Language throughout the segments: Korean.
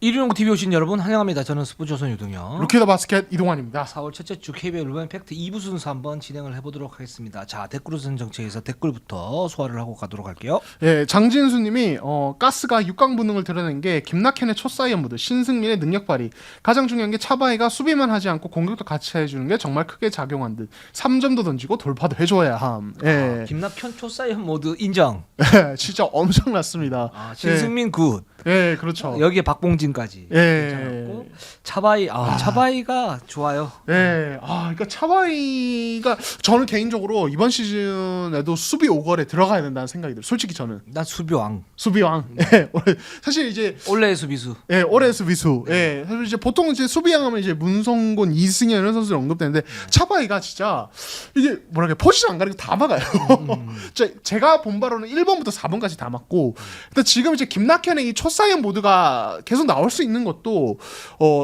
일일농구 TV 오신 여러분 환영합니다. 저는 스포츠조선 유동현. 루키더 바스켓 이동환입니다. 4월 첫째 주 KBL 루멘 팩트 2부 순서 한번 진행을 해보도록 하겠습니다. 자, 댓글우선 정책에서 댓글부터 소화를 하고 가도록 할게요. 예, 장진수님이 가스가 6강 본능을 드러낸 게 김낙현의 초사이언 무드, 신승민의 능력 발휘. 가장 중요한 게 차바이가 수비만 하지 않고 공격도 같이 해주는 게 정말 크게 작용한 듯. 3점도 던지고 돌파도 해줘야 함. 예, 김낙현 초사이언 모드 인정. 진짜 엄청났습니다. 신승민 굿. 예, 그렇죠. 여기에 박봉진까지. 예. 괜찮았고 차바이 차바이가 좋아요. 예, 그러니까 차바이가 저는 개인적으로 이번 시즌에도 수비 5걸에 들어가야 된다는 생각이 들어요. 솔직히 저는 난 수비왕. 수비왕. 예, 사실 이제 올해의 수비수. 예, 올해 수비수. 예, 사실 이제 보통 이제 수비왕 하면 이제 문성곤, 이승현 이런 선수들 언급되는데 차바이가 진짜 이게 뭐랄까 포지션 안 가리고 다 막아요. 제가 본 바로는 1번부터 4번까지 다 막고. 근데 지금 이제 김낙현의 이 초사이언 모드가 계속 나올 수 있는 것도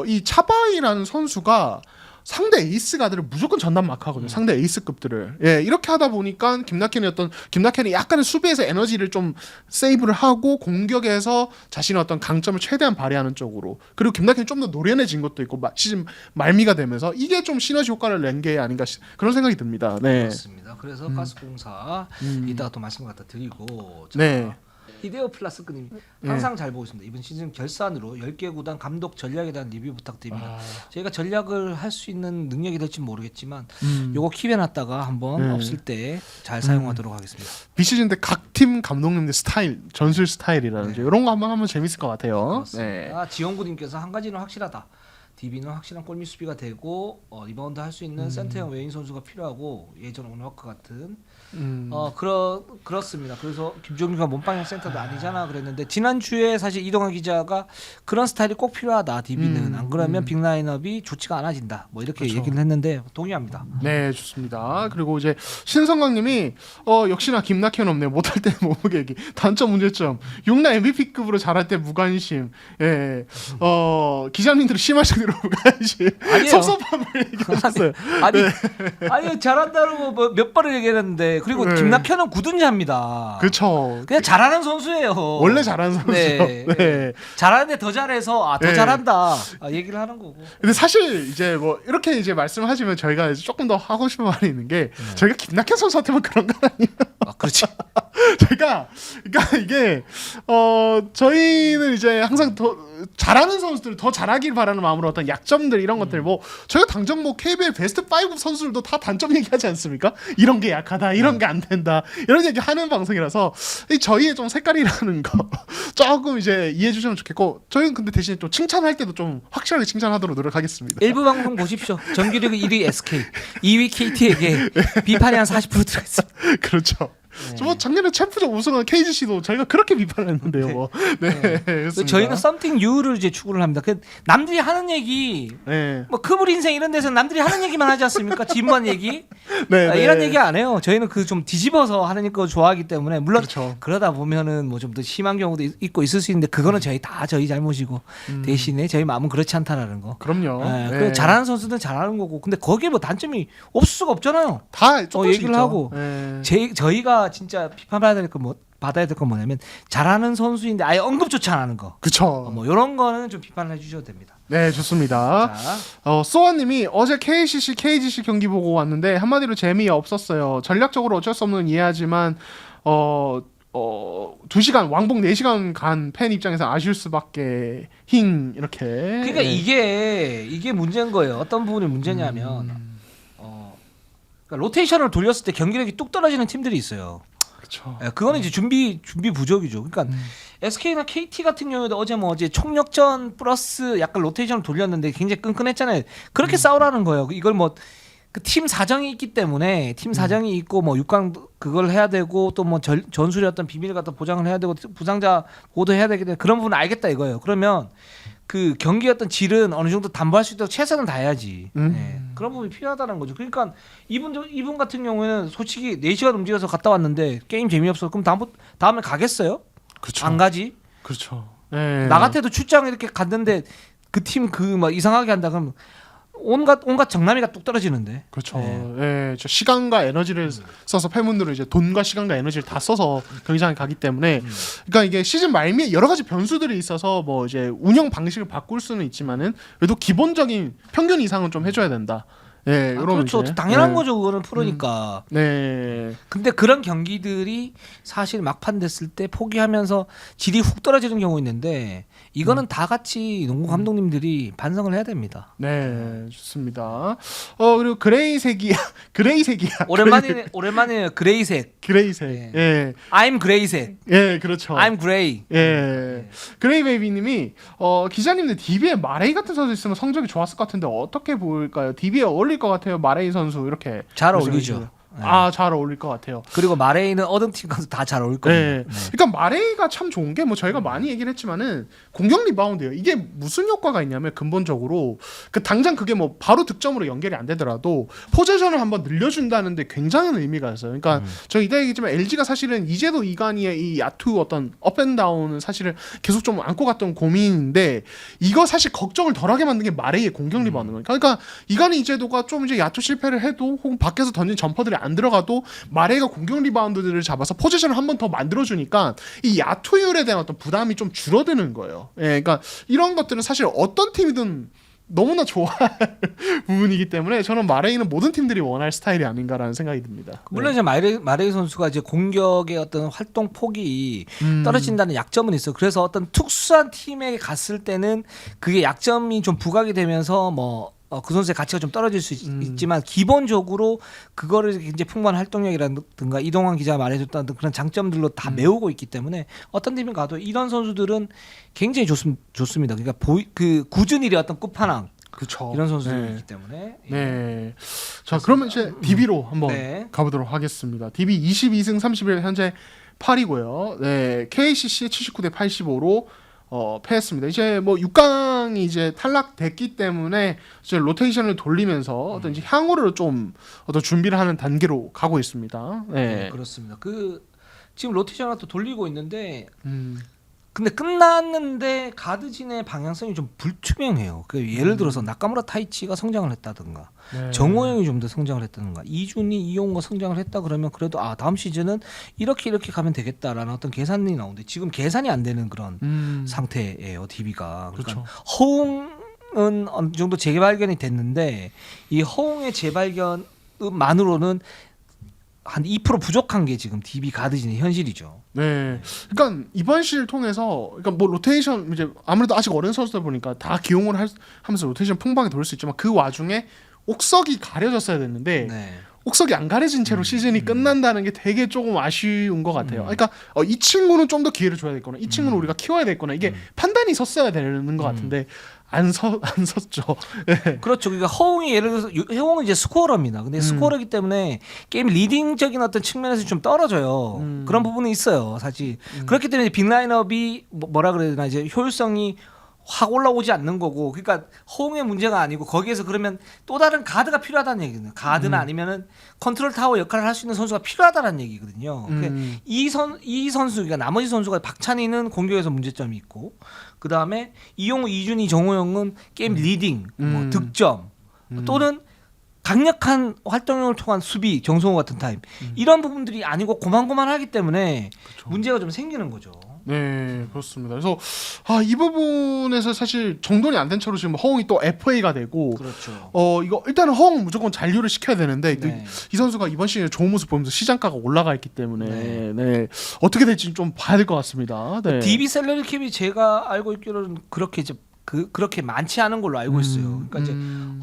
이 차바이라는 선수가 상대 에이스 가드를 무조건 전담 마크하거든요. 상대 에이스급들을. 예, 이렇게 하다 보니까 김낙현이 약간의 수비에서 에너지를 좀 세이브를 하고 공격에서 자신의 어떤 강점을 최대한 발휘하는 쪽으로. 그리고 김낙현이 좀 더 노련해진 것도 있고 시즌 말미가 되면서 이게 좀 시너지 효과를 낸 게 아닌가 그런 생각이 듭니다. 네. 그렇습니다. 그래서 가스공사 이따가 또 말씀 갖다 드리고. 자, 네. 히데오 플라스크님 항상 잘 보고 있습니다. 이번 시즌 결산으로 10개 구단 감독 전략에 대한 리뷰 부탁드립니다. 저희가 전략을 할 수 있는 능력이 될지 모르겠지만 요거 킵해놨다가 한번 없을 때 잘 사용하도록 하겠습니다. 비시즌 때 각 팀 감독님들 스타일, 전술 스타일이라든지 이런 거 한번 하면 재밌을 것 같아요. 네. 지영구님께서 한 가지는 확실하다. DB는 확실한 골밑 수비가 되고 리바운드 할 수 있는 센터형 외인 선수가 필요하고 예전 오너워크 같은 그렇습니다. 그래서 김종규가 몸빵형 센터도 아니잖아 그랬는데 지난주에 사실 이동환 기자가 그런 스타일이 꼭 필요하다. DB는 안 그러면 빅 라인업이 좋지가 않아진다. 뭐 이렇게 그렇죠. 얘기를 했는데 동의합니다. 네, 좋습니다. 그리고 이제 신성광님이 역시나 김낙현 없네요. 못할 때 몸무게 얘기. 단점 문제점. 6나 MVP급으로 잘할 때 무관심. 예. 기자님들은 심할 정도로 무관심. 아니에요. 섭섭함을 얘기하셨어요. 아니 잘한다고 몇 번을 얘기했는데 그리고 네. 김낙현은 굳은 자입니다. 그렇죠. 그냥 잘하는 선수예요. 원래 잘하는 선수죠. 네. 잘하는데 더 잘해서 더 네. 잘한다 얘기를 하는 거고. 근데 사실 이제 뭐 이렇게 이제 말씀하시면 저희가 이제 조금 더 하고 싶은 말이 있는 게 저희가 김낙현 선수한테만 그런 건 아니에요. 그렇지. 그러니까 이게 저희는 이제 항상 더 잘하는 선수들 더 잘하길 바라는 마음으로 어떤 약점들 이런 것들 뭐 저희가 당장 뭐 KBL 베스트 5 선수들도 다 단점 얘기하지 않습니까? 이런 게 약하다, 이런 게 안 된다, 이런 얘기 하는 방송이라서 저희의 좀 색깔이라는 거 조금 이제 이해해 주시면 좋겠고 저희는 근데 대신에 또 칭찬할 때도 좀 확실하게 칭찬하도록 노력하겠습니다. 일부 방송 보십시오. 정규리그 1위 SK, 2위 KT에게 비판이 한 40% 들어있습니다. 그렇죠. 네. 뭐 작년에 챔프전 우승한 KGC도 저희가 그렇게 비판을 했는데요. 뭐. 네. 그렇습니다. 저희는 썸띵 유를 이제 추구를 합니다. 남들이 하는 얘기, 네. 뭐 크블 인생 이런 데서 남들이 하는 얘기만 하지 않습니까? 진부한 얘기, 네, 이런 얘기 안 해요. 저희는 그 좀 뒤집어서 하는 거 좋아하기 때문에 물론 그렇죠. 그러다 보면은 뭐 좀 더 심한 경우도 있고 있을 수 있는데 그거는 저희 잘못이고 대신에 저희 마음은 그렇지 않다라는 거. 그럼요. 네. 네. 잘하는 선수들은 잘하는 거고, 근데 거기에 뭐 단점이 없을 수가 없잖아요. 다 조금씩 얘기를 있죠. 하고 네. 저희가 진짜 비판받아야 될 건 받아야 될 건 뭐냐면 잘하는 선수인데 아예 언급조차 안 하는 거. 그쵸. 뭐 이런 거는 좀 비판을 해주셔도 됩니다. 네, 좋습니다. 자, 소아님이 어제 KCC, KGC 경기 보고 왔는데 한마디로 재미없었어요. 전략적으로 어쩔 수 없는 건 이해하지만 2시간 왕복 4시간 간 팬 입장에서 아쉬울 수밖에 이렇게. 그러니까 이게 문제인 거예요. 어떤 부분이 문제냐면 그러니까 로테이션을 돌렸을 때 경기력이 뚝 떨어지는 팀들이 있어요. 그렇죠. 그거는 이제 준비 부족이죠. 그러니까 SK나 KT 같은 경우에도 어제 총력전 플러스 약간 로테이션을 돌렸는데 굉장히 끈끈했잖아요. 그렇게 싸우라는 거예요. 이걸 뭐 그 팀 사정이 있기 때문에 팀 사정이 있고 뭐 6강 그걸 해야 되고 또 뭐 전술의 어떤 비밀 같은 보장을 해야 되고 부상자 보도 해야 되기 때문에 그런 부분은 알겠다 이거예요. 그러면 그 경기 어떤 질은 어느 정도 담보할 수 있도록 최선을 다해야지. 네. 그런 부분이 필요하다는 거죠. 그러니까 이분 같은 경우에는 솔직히 4시간 움직여서 갔다 왔는데 게임 재미없어. 그럼 다음에 가겠어요? 그렇죠. 안 가지. 그렇죠. 네. 나 같아도 출장 이렇게 갔는데 그 팀 막 이상하게 한다 그러면 온갖 정남이가 뚝 떨어지는데. 그렇죠. 네. 예, 저 시간과 에너지를 써서 팬분들은 이제 돈과 시간과 에너지를 다 써서 경기장에 가기 때문에, 그러니까 이게 시즌 말미에 여러 가지 변수들이 있어서 뭐 이제 운영 방식을 바꿀 수는 있지만은 그래도 기본적인 평균 이상은 좀 해줘야 된다. 예, 이런 그렇죠. 이제. 당연한 네. 거죠. 그거는 프로니까. 네. 근데 그런 경기들이 사실 막판 됐을 때 포기하면서 질이 훅 떨어지는 경우 있는데 이거는 다 같이 농구 감독님들이 반성을 해야 됩니다. 네, 좋습니다. 그리고 그레이색이야. 오랜만에 그레이색. 그레이색. 네. 예. I'm 그레이색. 예, 그렇죠. I'm grey. 예. 그레이 베이비님이 기자님들 DB에 마레이 같은 선수 있으면 성적이 좋았을 것 같은데 어떻게 보일까요? DB에 어울릴 것 같아요. 마레이 선수 이렇게 잘 어울리죠. 네. 잘 어울릴 것 같아요. 그리고 마레이는 어떤 팀 가서 다 잘 어울릴 겁니다. 네. 그러니까 마레이가 참 좋은 게 뭐 저희가 많이 얘기를 했지만은 공격 리바운드예요. 이게 무슨 효과가 있냐면 근본적으로 그 당장 그게 뭐 바로 득점으로 연결이 안 되더라도 포제션을 한번 늘려준다는데 굉장한 의미가 있어요. 그러니까 저 이때 얘기했지만 LG가 사실은 이제도 이관희의 이 야투 어떤 업앤다운은 사실은 계속 좀 안고 갔던 고민인데 이거 사실 걱정을 덜하게 만든 게 마레이의 공격 리바운드인 거니까. 그러니까 이관희 이제도가 좀 이제 야투 실패를 해도 혹은 밖에서 던진 점퍼들이 안 들어가도 마레이가 공격 리바운드들을 잡아서 포지션을 한 번 더 만들어주니까 이 야투율에 대한 어떤 부담이 좀 줄어드는 거예요. 예, 그러니까 이런 것들은 사실 어떤 팀이든 너무나 좋아할 부분이기 때문에 저는 마레이는 모든 팀들이 원할 스타일이 아닌가라는 생각이 듭니다. 물론 이제 마레이 선수가 이제 공격의 어떤 활동 폭이 떨어진다는 약점은 있어. 그래서 어떤 특수한 팀에 갔을 때는 그게 약점이 좀 부각이 되면서 그 선수의 가치가 좀 떨어질 수 있지만 기본적으로 그거를 이제 풍부한 활동력이라든가 이동환 기자가 말해줬던 그런 장점들로 다 메우고 있기 때문에 어떤 팀이 가도 이런 선수들은 굉장히 좋습니다. 그러니까 그 굳은 일의 어떤 끝판왕 그렇죠. 이런 선수들이기 때문에. 네. 자, 그러면 이제 DB로 한번 네. 가보도록 하겠습니다. DB 22승 31 현재 8위고요. 네, KCC 79대 85로 패했습니다. 이제 뭐 6강이 이제 탈락됐기 때문에 이제 로테이션을 돌리면서 어떤 이제 향후를 좀 어떤 준비를 하는 단계로 가고 있습니다. 네, 네. 그렇습니다. 지금 로테이션을 또 돌리고 있는데 근데 끝났는데 가드진의 방향성이 좀 불투명해요. 예를 들어서 나카무라 타이치가 성장을 했다든가 네. 정호영이 좀 더 성장을 했다든가 이준이 이용호가 성장을 했다 그러면 그래도 다음 시즌은 이렇게 가면 되겠다라는 어떤 계산이 나오는데 지금 계산이 안 되는 그런 상태예요. DB가. 그러니까 그렇죠. 허웅은 어느 정도 재발견이 됐는데 이 허웅의 재발견만으로는 한 2% 부족한 게 지금 DB 가드진의 현실이죠. 네. 그러니까 이번 시를 통해서 그러니까 뭐 로테이션 이제 아무래도 아직 어린 선수들 보니까 다 기용을 하면서 로테이션 풍부하게 돌릴 수 있지만 그 와중에 옥석이 가려졌어야 됐는데 네. 옥석이 안 가려진 채로 시즌이 끝난다는 게 되게 조금 아쉬운 것 같아요. 그러니까 이 친구는 좀 더 기회를 줘야 되거나 이 친구는 우리가 키워야 되거나 이게 판단이 섰어야 되는 것 같은데 안 섰죠. 네. 그렇죠. 그러니까 허웅이 예를 들어서 허웅은 이제 스코어러입니다. 근데 스코어러기 때문에 게임 리딩적인 어떤 측면에서 좀 떨어져요. 그런 부분이 있어요, 사실. 그렇기 때문에 빅 라인업이 뭐라 그래야 되나 이제 효율성이 확 올라오지 않는 거고. 그러니까 허웅의 문제가 아니고 거기에서 그러면 또 다른 가드가 필요하다는 얘기거든요. 가드나 아니면은 컨트롤 타워 역할을 할 수 있는 선수가 필요하다는 얘기거든요. 이 선수 그러니까 나머지 선수가 박찬희는 공격에서 문제점이 있고 그다음에 이용호, 이준희, 정호영은 게임 리딩, 뭐 득점 또는 강력한 활동력을 통한 수비, 정성호 같은 타입 이런 부분들이 아니고 고만고만하기 때문에 그렇죠. 문제가 좀 생기는 거죠. 네, 그렇습니다. 그래서 이 부분에서 사실 정돈이 안 된 채로 지금 허웅이 또 FA가 되고, 그렇죠. 이거 일단은 허웅 무조건 잔류를 시켜야 되는데 네. 이 선수가 이번 시즌에 좋은 모습 보면서 시장가가 올라가 있기 때문에 네. 네, 어떻게 될지 좀 봐야 될 것 같습니다. 네. DB 셀러리 캡이 제가 알고 있기로는 그렇게 이제 그렇게 많지 않은 걸로 알고 있어요. 그러니까 이제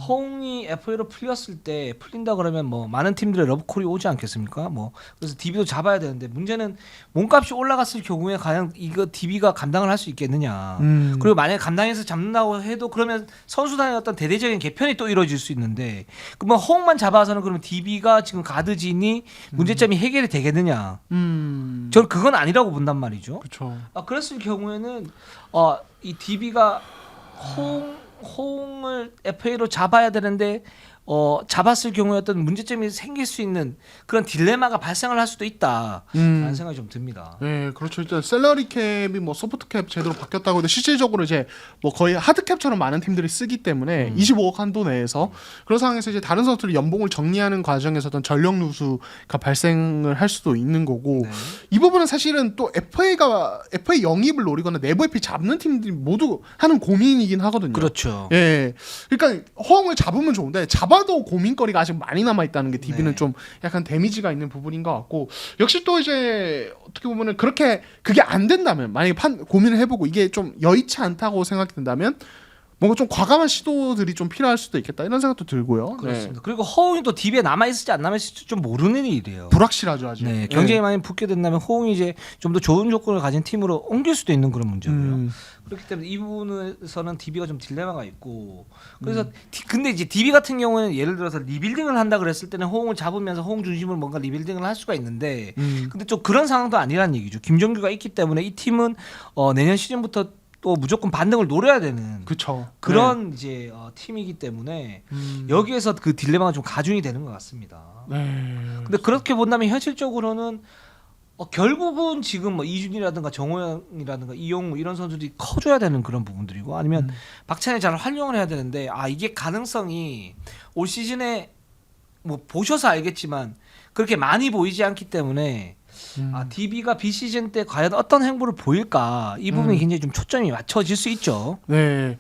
허웅이 FA로 풀린다 그러면 뭐 많은 팀들의 러브콜이 오지 않겠습니까? 뭐 그래서 DB도 잡아야 되는데 문제는 몸값이 올라갔을 경우에 과연 이거 DB가 감당을 할 수 있겠느냐. 그리고 만약에 감당해서 잡는다고 해도 그러면 선수단의 어떤 대대적인 개편이 또 이루어질 수 있는데 그러면 허웅만 잡아서는 그러면 DB가 지금 가드진이 문제점이 해결이 되겠느냐. 저는 그건 아니라고 본단 말이죠. 그렇죠. 그랬을 경우에는 이 DB가 호응을 FA로 잡아야 되는데 잡았을 경우에 어떤 문제점이 생길 수 있는 그런 딜레마가 발생을 할 수도 있다라는 생각이 좀 듭니다. 네, 그렇죠. 일단 셀러리 캡이 뭐 소프트 캡 제대로 바뀌었다고 해도 실질적으로 이제 뭐 거의 하드 캡처럼 많은 팀들이 쓰기 때문에 25억 한도 내에서 그런 상황에서 이제 다른 선수들이 연봉을 정리하는 과정에서 어떤 전력 누수가 발생을 할 수도 있는 거고 네. 이 부분은 사실은 또 FA 영입을 노리거나 내부 FA 잡는 팀들이 모두 하는 고민이긴 하거든요. 그렇죠. 예, 그러니까 허웅을 잡으면 좋은데 잡아도 고민거리가 아직 많이 남아 있다는 게 DB는 네. 좀 약간 데미지가 있는 부분인 것 같고 역시 또 이제 어떻게 보면은 그렇게 그게 안 된다면 만약에 고민을 해보고 이게 좀 여의치 않다고 생각이 든다면 뭔가 좀 과감한 시도들이 좀 필요할 수도 있겠다 이런 생각도 들고요. 그렇습니다. 그리고 허웅이 또 DB에 남아 있을지 안 남아 있을지 좀 모르는 일이에요. 불확실하죠 아직. 네, 경쟁이 많이 붙게 된다면 호응이 이제 좀 더 좋은 조건을 가진 팀으로 옮길 수도 있는 그런 문제고요. 그렇기 때문에 이 부분에서는 DB가 좀 딜레마가 있고 그래서 근데 이제 DB 같은 경우에는 예를 들어서 리빌딩을 한다 그랬을 때는 호응을 잡으면서 호응 중심으로 뭔가 리빌딩을 할 수가 있는데 근데 좀 그런 상황도 아니란 얘기죠. 김정규가 있기 때문에 이 팀은 내년 시즌부터 또 무조건 반등을 노려야 되는 그쵸. 그런 이제 팀이기 때문에 여기에서 그 딜레마가 좀 가중이 되는 것 같습니다. 네. 근데 그렇게 본다면 현실적으로는 결국은 지금 뭐 이준이라든가 정호영이라든가 이용우 이런 선수들이 커줘야 되는 그런 부분들이고 아니면 박찬일 잘 활용을 해야 되는데 이게 가능성이 올 시즌에 뭐 보셔서 알겠지만 그렇게 많이 보이지 않기 때문에 DB가 비시즌 때 과연 어떤 행보를 보일까 이 부분이 굉장히 좀 초점이 맞춰질 수 있죠. 네.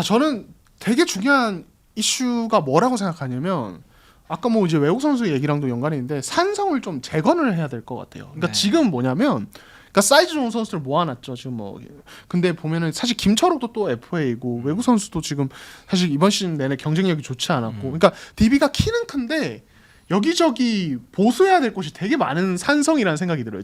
저는 되게 중요한 이슈가 뭐라고 생각하냐면 아까 뭐 이제 외국 선수 얘기랑도 연관이 있는데 산성을 좀 재건을 해야 될 것 같아요. 그러니까 네. 지금 뭐냐면 그러니까 사이즈 좋은 선수들 모아놨죠 지금 뭐 근데 보면은 사실 김철욱도 또 FA고 외국 선수도 지금 사실 이번 시즌 내내 경쟁력이 좋지 않았고 그러니까 DB가 키는 큰데 여기저기 보수해야 될 곳이 되게 많은 산성이라는 생각이 들어요.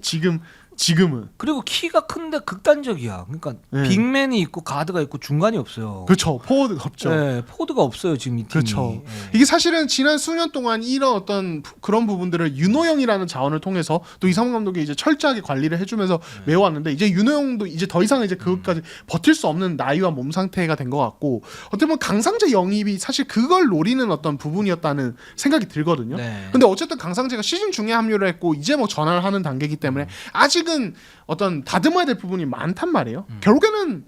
지금은 그리고 키가 큰데 극단적이야. 그러니까 네. 빅맨이 있고 가드가 있고 중간이 없어요. 그렇죠. 포워드가 없죠. 네, 포드가 없어요 지금 이 팀이. 그렇죠. 네. 이게 사실은 지난 수년 동안 이런 어떤 그런 부분들을 윤호영이라는 자원을 통해서 또 이상문 감독이 이제 철저하게 관리를 해주면서 메워왔는데 이제 윤호영도 이제 더 이상 이제 그것까지 버틸 수 없는 나이와 몸 상태가 된 것 같고 어떻게 보면 강상재 영입이 사실 그걸 노리는 어떤 부분이었다는 생각이 들거든요. 네. 근데 어쨌든 강상재가 시즌 중에 합류를 했고 이제 뭐 전환을 하는 단계이기 때문에 아직은 어떤 다듬어야 될 부분이 많단 말이에요. 결국에는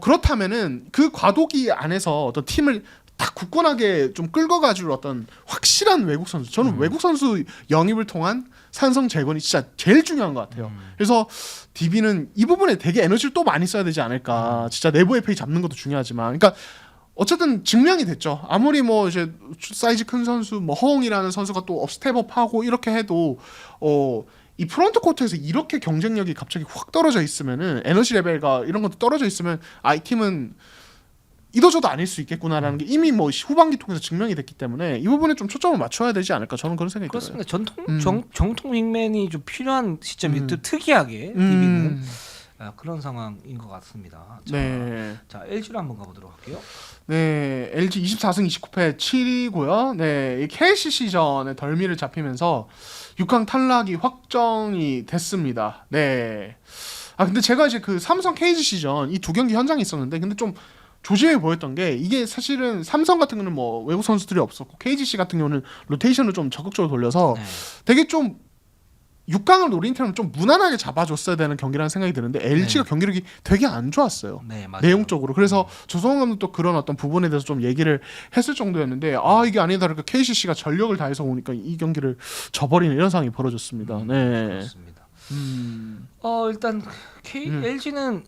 그렇다면은 그 과도기 안에서 어떤 팀을 딱 굳건하게 좀 끌고가줄 어떤 확실한 외국 선수. 저는 외국 선수 영입을 통한 산성 재건이 진짜 제일 중요한 것 같아요. 그래서 DB는 이 부분에 되게 에너지를 또 많이 써야 되지 않을까. 진짜 내부 FA 잡는 것도 중요하지만, 그러니까 어쨌든 증명이 됐죠. 아무리 뭐 이제 사이즈 큰 선수, 뭐 허웅이라는 선수가 또 스텝업하고 이렇게 해도 이 프론트 코트에서 이렇게 경쟁력이 갑자기 확 떨어져 있으면은 에너지 레벨과 이런 것도 떨어져 있으면 이 팀은 이도저도 아닐 수 있겠구나라는 게 이미 뭐 후반기 통해서 증명이 됐기 때문에 이 부분에 좀 초점을 맞춰야 되지 않을까 저는 그런 생각이 그렇습니다. 들어요. 정통 빅맨이 좀 필요한 시점이 또 특이하게 DB는 그런 상황인 것 같습니다. 자, LG로 한번 가보도록 할게요. 네, LG 24승 29패 7위고요. 네, 이 KCC전에 덜미를 잡히면서 6강 탈락이 확정이 됐습니다. 네. 근데 제가 이제 그 삼성 KGC전 이 두 경기 현장에 있었는데 근데 좀 조심해 보였던 게 이게 사실은 삼성 같은 경우는 뭐 외국 선수들이 없었고 KGC 같은 경우는 로테이션을 좀 적극적으로 돌려서 되게 좀 6강을 노린 팀은 좀 무난하게 잡아줬어야 되는 경기라는 생각이 드는데 LG가 경기력이 되게 안 좋았어요. 네, 맞아요. 내용적으로. 그래서 조성원 감독도 그런 어떤 부분에 대해서 좀 얘기를 했을 정도였는데 이게 아니다 다를까 KCC가 전력을 다해서 오니까 이 경기를 져버리는 이런 상황이 벌어졌습니다. 네. 그렇습니다. 일단 LG는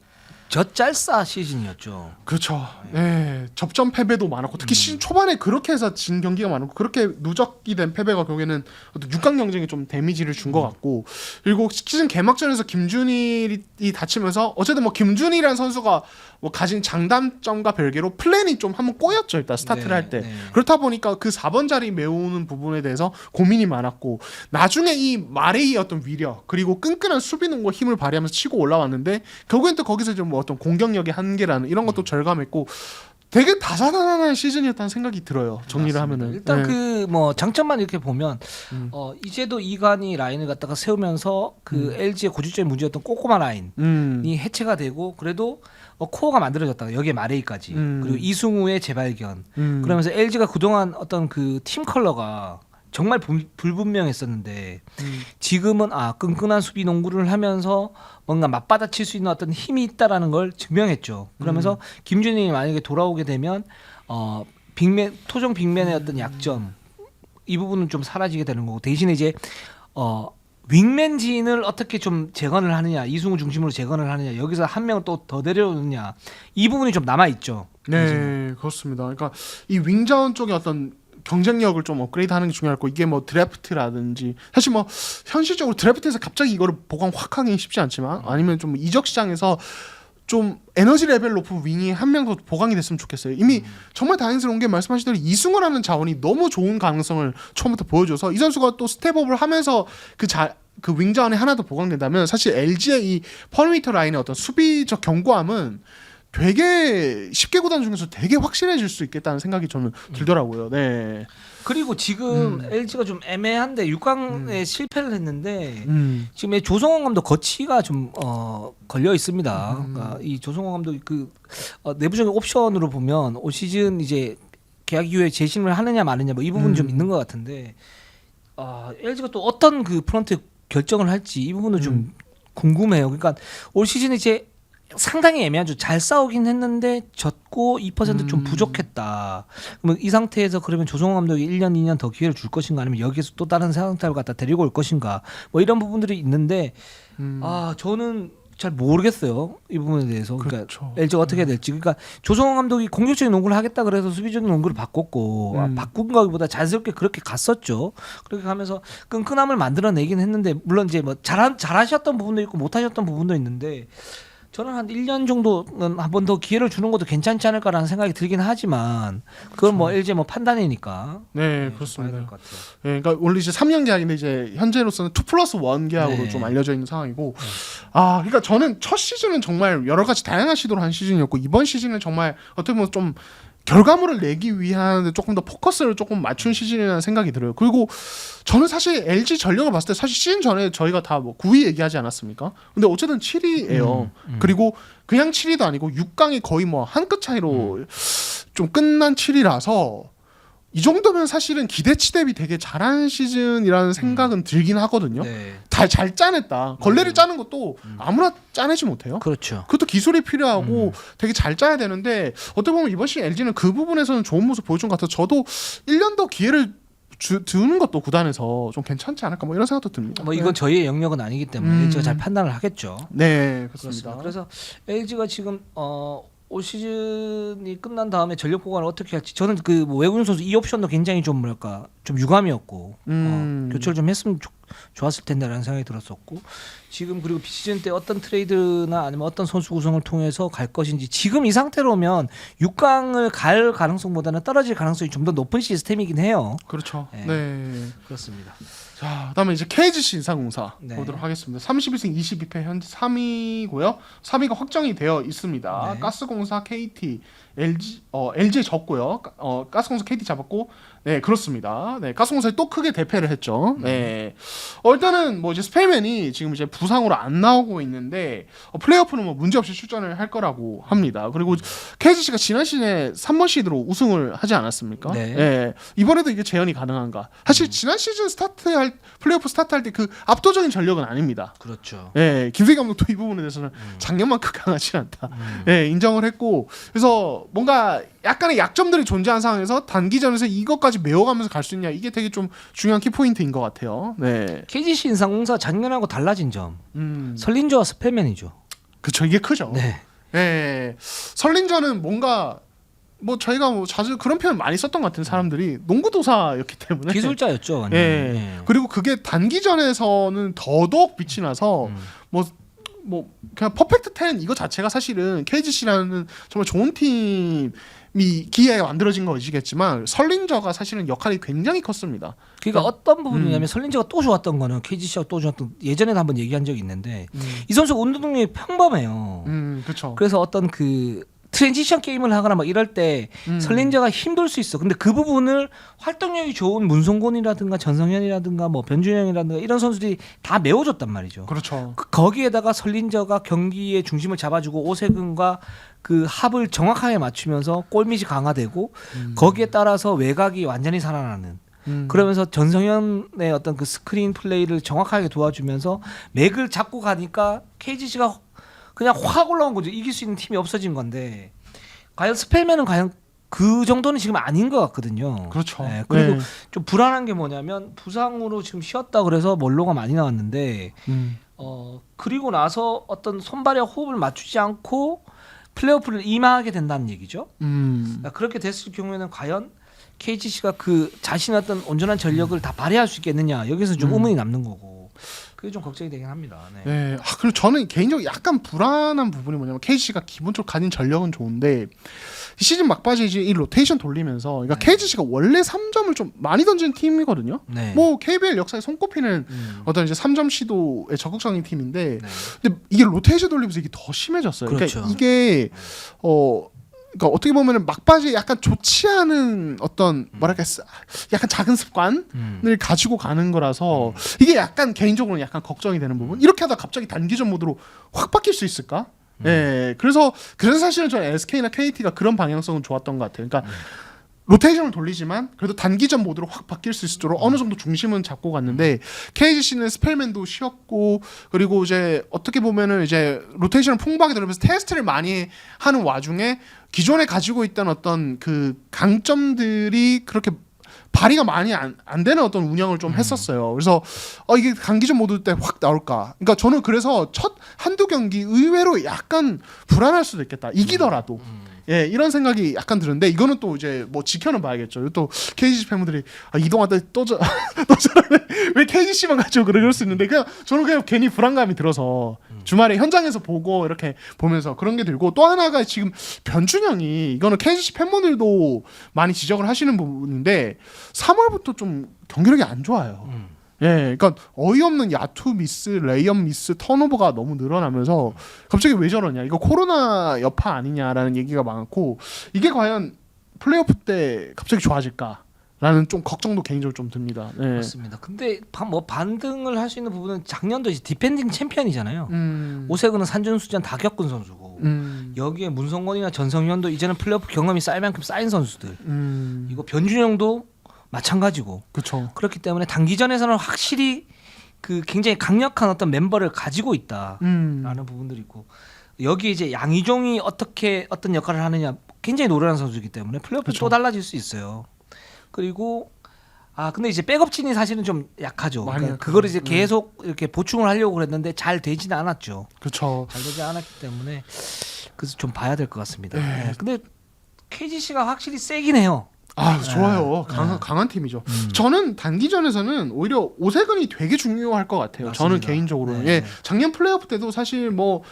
젖잘싸 시즌이었죠. 그렇죠. 네, 접전 패배도 많았고 특히 시즌 초반에 그렇게 해서 진 경기가 많았고 그렇게 누적이 된 패배가 결국에는 어떤 6강 경쟁에 좀 데미지를 준 것 같고 그리고 시즌 개막전에서 김준일이 다치면서 어쨌든 뭐 김준일이라는 선수가 뭐 가진 장단점과 별개로 플랜이 좀 한번 꼬였죠 일단 스타트를 할 때. 그렇다 보니까 그 4번 자리 메우는 부분에 대해서 고민이 많았고 나중에 이 마레이의 어떤 위력 그리고 끈끈한 수비능과 힘을 발휘하면서 치고 올라왔는데 결국엔 또 거기서 좀 뭐 어떤 공격력의 한계라는 이런 것도 절감했고 되게 다사다난한 시즌이었다는 생각이 들어요. 정리를 맞습니다. 하면은 일단 네. 그 뭐 장점만 이렇게 보면 음. 이제도 이관이 라인을 갖다가 세우면서 그 LG의 고질적인 문제였던 꼬꼬마 라인이 해체가 되고 그래도 코어가 만들어졌다. 여기에 마레이까지 그리고 이승우의 재발견. 그러면서 LG가 그동안 어떤 그 팀 컬러가 정말 불분명했었는데 지금은 끈끈한 수비 농구를 하면서 뭔가 맞받아칠 수 있는 어떤 힘이 있다라는 걸 증명했죠. 그러면서 김준영이 만약에 돌아오게 되면 빅맨 토종 빅맨의 어떤 약점 이 부분은 좀 사라지게 되는 거고 대신에 이제 윙맨진을 어떻게 좀 재건을 하느냐 이승우 중심으로 재건을 하느냐 여기서 한 명을 또 더 데려오느냐 이 부분이 좀 남아 있죠. 네, 그렇습니다. 그러니까 이 윙자원 쪽에 어떤 경쟁력을 좀 업그레이드하는 게 중요하고 이게 뭐 드래프트라든지 사실 뭐 현실적으로 드래프트에서 갑자기 이거를 보강 확 하기 쉽지 않지만 아니면 좀 이적 시장에서 좀 에너지 레벨 높은 윙이 한 명 더 보강이 됐으면 좋겠어요. 이미 정말 다행스러운 게 말씀하신 대로 이승우라는 자원이 너무 좋은 가능성을 처음부터 보여줘서 이 선수가 또 스텝업을 하면서 그 윙 자원이 하나 더 보강된다면 사실 LG의 이 퍼리미터 라인의 어떤 수비적 견고함은 되게 10개 구단 중에서 되게 확실해질 수 있겠다는 생각이 저는 들더라고요. 네. 그리고 지금 LG가 좀 애매한데 6강에 실패를 했는데 지금 조성원 감독 거치가 좀 걸려 있습니다. 그러니까 이 조성원 감독이 그 내부적인 옵션으로 보면 올 시즌 이제 계약 이후에 재심을 하느냐 마느냐 뭐 이 부분이 좀 있는 것 같은데 LG가 또 어떤 그 프런트 결정을 할지 이 부분은 좀 궁금해요. 그러니까 올 시즌 이제 상당히 애매하죠. 잘 싸우긴 했는데 졌고 2% 좀 부족했다. 그러면 이 상태에서 그러면 조성호 감독이 1년, 2년 더 기회를 줄 것인가 아니면 여기서 또 다른 상태를 갖다 데리고 올 것인가 뭐 이런 부분들이 있는데 저는 잘 모르겠어요. 이 부분에 대해서. 그러니까 그렇죠. LG가 어떻게 해야 될지. 그러니까 조성호 감독이 공격적인 농구를 하겠다 그래서 수비적인 농구를 바꿨고 바꾼 거기보다 자연스럽게 그렇게 갔었죠. 그렇게 가면서 끈끈함을 만들어내긴 했는데 물론 이제 뭐 잘하셨던 부분도 있고 못하셨던 부분도 있는데 저는 한 1년 정도는 한 번 더 기회를 주는 것도 괜찮지 않을까라는 생각이 들긴 하지만 그건 뭐 LG 뭐 판단이니까. 네, 봐야 그렇습니다. 될 것 같아요. 네, 그러니까 원래 이제 3년 계약인데 이제 현재로서는 2+1 계약으로 네. 좀 알려져 있는 상황이고, 그러니까 저는 첫 시즌은 정말 여러 가지 다양한 시도를 한 시즌이었고 이번 시즌은 정말 어떻게 보면 좀 결과물을 내기 위한 조금 더 포커스를 조금 맞춘 시즌이라는 생각이 들어요. 그리고 저는 사실 LG 전력을 봤을 때 사실 시즌 전에 저희가 다 뭐 9위 얘기하지 않았습니까? 근데 어쨌든 7위예요. 그리고 그냥 7위도 아니고 6강이 거의 뭐 한 끗 차이로 좀 끝난 7위라서 이 정도면 사실은 기대치 대비 되게 잘한 시즌이라는 생각은 들긴 하거든요. 네. 잘 짜냈다. 걸레를 짜는 것도 아무나 짜내지 못해요. 그렇죠. 그것도 기술이 필요하고 되게 잘 짜야 되는데 어떻게 보면 이번 시즌 LG는 그 부분에서는 좋은 모습 보여준 것 같아서 저도 1년 더 기회를 두는 것도 구단에서 좀 괜찮지 않을까 뭐 이런 생각도 듭니다. 뭐 이건 저희의 영역은 아니기 때문에 LG가 잘 판단을 하겠죠. 네, 그렇습니다. 그래서 LG가 지금 올 시즌이 끝난 다음에 전력 보강을 어떻게 할지 저는 그 뭐 외국인 선수 이 옵션도 굉장히 좀 뭐랄까 좀 유감이었고 교체를 좀 했으면 좋았을 텐데라는 생각이 들었었고 지금 그리고 비시즌 때 어떤 트레이드나 아니면 어떤 선수 구성을 통해서 갈 것인지 지금 이 상태로면 6강을 갈 가능성보다는 떨어질 가능성이 좀 더 높은 시스템이긴 해요. 그렇죠. 네. 네. 그렇습니다. 자, 그다음에 이제 KGC 인삼공사 네. 보도록 하겠습니다. 31승 22패 현재 3위고요. 3위가 확정이 되어 있습니다. 네. 가스공사, KT, LG 졌고요. 가스공사, KT 잡았고, 네 그렇습니다. 네, 가스공사에 또 크게 대패를 했죠. 네, 일단은 뭐 이제 스페이맨이 지금 이제 부상으로 안 나오고 있는데 플레이오프는 뭐 문제 없이 출전을 할 거라고 합니다. 그리고 KGC가 지난 시즌에 3번 시드로 우승을 하지 않았습니까? 네. 이번에도 이게 재현이 가능한가? 사실 지난 시즌 플레이오프 스타트할 때 그 압도적인 전력은 아닙니다. 그렇죠. 예, 김세기 감독도 이 부분에 대해서는 작년만큼 강하지 않다. 예, 인정을 했고, 그래서 뭔가 약간의 약점들이 존재한 상황에서 단기전에서 이것까지 메워가면서 갈 수 있냐, 이게 되게 좀 중요한 키포인트인 것 같아요. 네, KGC 인삼공사 작년하고 달라진 점 설린저와 스페맨이죠. 그쵸, 이게 크죠. 네. 예, 설린저는 뭔가 뭐 저희가 뭐 자주 그런 표현 많이 썼던 것 같은 사람들이 농구도사였기 때문에 기술자였죠. 완전. 예. 네. 그리고 그게 단기전에서는 더더욱 빛이 나서 뭐 그냥 퍼펙트 10 이거 자체가 사실은 KGC라는 정말 좋은 팀이 기회가 만들어진 것이겠지만 설린저가 사실은 역할이 굉장히 컸습니다. 그러니까 어떤 부분이냐면 설린저가 또 좋았던 거는 KGC가 또 좋았던 예전에도 한번 얘기한 적이 있는데 이 선수 운동 능력이 평범해요. 그렇죠. 그래서 어떤 그 트랜지션 게임을 하거나 막 이럴 때 설린저가 힘들 수 있어. 근데 그 부분을 활동력이 좋은 문성곤이라든가 전성현이라든가 뭐 변준영이라든가 이런 선수들이 다 메워줬단 말이죠. 그렇죠. 거기에다가 설린저가 경기의 중심을 잡아주고 오세근과 그 합을 정확하게 맞추면서 골밑이 강화되고 거기에 따라서 외곽이 완전히 살아나는. 그러면서 전성현의 어떤 그 스크린 플레이를 정확하게 도와주면서 맥을 잡고 가니까 KGC가 그냥 확 올라온 거죠. 이길 수 있는 팀이 없어진 건데 과연 스펠맨은 과연 그 정도는 지금 아닌 것 같거든요. 그렇죠. 네, 그리고 네. 좀 불안한 게 뭐냐면 부상으로 지금 쉬었다 그래서 멀로가 많이 나왔는데 그리고 나서 어떤 손발의 호흡을 맞추지 않고 플레이오프를 임하게 된다는 얘기죠. 그러니까 그렇게 됐을 경우에는 과연 KGC가 그 자신의 어떤 온전한 전력을 다 발휘할 수 있겠느냐 여기서 좀 의문이 남는 거고 그게 좀 걱정이 되긴 합니다. 네. 네. 그리고 저는 개인적으로 약간 불안한 부분이 뭐냐면 KGC가 기본적으로 가진 전력은 좋은데 시즌 막바지에 이제 이 로테이션 돌리면서 그러니까 KGC가 원래 3점을 좀 많이 던지는 팀이거든요. 네. 뭐 KBL 역사에 손꼽히는 어떤 이제 3점 시도에 적극적인 팀인데 네. 근데 이게 로테이션 돌리면서 이게 더 심해졌어요. 그렇죠. 그러니까 이게 그러니까 어떻게 보면은 막바지에 약간 좋지 않은 어떤 뭐랄까 약간 작은 습관을 가지고 가는 거라서 이게 약간 개인적으로는 약간 걱정이 되는 부분. 이렇게 하다 갑자기 단기전 모드로 확 바뀔 수 있을까? 예. 그래서 사실은 저는 SK나 KT가 그런 방향성은 좋았던 것 같아요. 그러니까 로테이션을 돌리지만 그래도 단기전 모드로 확 바뀔 수 있도록 어느 정도 중심은 잡고 갔는데 KGC는 스펠맨도 쉬었고 그리고 이제 어떻게 보면은 이제 로테이션을 풍부하게 돌리면서 테스트를 많이 하는 와중에 기존에 가지고 있던 어떤 그 강점들이 그렇게 발휘가 많이 안 되는 어떤 운영을 좀 했었어요. 그래서 이게 단기전 모드 때 확 나올까? 그러니까 저는 그래서 첫 한두 경기 의외로 약간 불안할 수도 있겠다. 이기더라도. 예, 이런 생각이 약간 드는데 이거는 또 이제 뭐 지켜는 봐야겠죠. 또 KGC 팬분들이 이동하다 또 저러네. 왜 KGC만 가지고 그럴 수 있는데 그냥 저는 그냥 괜히 불안감이 들어서 주말에 현장에서 보고 이렇게 보면서 그런 게 들고 또 하나가 지금 변준영이 이거는 KGC 팬분들도 많이 지적을 하시는 부분인데 3월부터 좀 경기력이 안 좋아요. 예, 그러니까 어이없는 야투 미스, 레이업 미스, 턴오버가 너무 늘어나면서 갑자기 왜 저러냐? 이거 코로나 여파 아니냐라는 얘기가 많고 이게 과연 플레이오프 때 갑자기 좋아질까라는 좀 걱정도 개인적으로 좀 듭니다. 예. 그렇습니다. 근데 뭐 반등을 할 수 있는 부분은 작년도 이제 디펜딩 챔피언이잖아요. 오세근은 산전수전 다 겪은 선수고 여기에 문성곤이나 전성현도 이제는 플레이오프 경험이 쌓일 만큼 쌓인 선수들. 이거 변준영도 마찬가지고. 그렇죠. 그렇기 때문에 단기전에서는 확실히 그 굉장히 강력한 어떤 멤버를 가지고 있다라는 부분들이 있고 여기 이제 양희종이 어떻게 어떤 역할을 하느냐 굉장히 노련한 선수이기 때문에 플레이오프 그쵸. 또 달라질 수 있어요. 그리고 근데 이제 백업진이 사실은 좀 약하죠. 그러니까 그거를 이제 계속 이렇게 보충을 하려고 그랬는데 잘 되지는 않았죠. 그렇죠. 잘 되지 않았기 때문에 그래서 좀 봐야 될 것 같습니다. 네. 근데 KGC가 확실히 세긴 해요. 좋아요. 강한 팀이죠. 저는 단기전에서는 오히려 오세근이 되게 중요할 것 같아요. 맞습니다. 저는 개인적으로는. 네. 예, 작년 플레이오프 때도 사실 뭐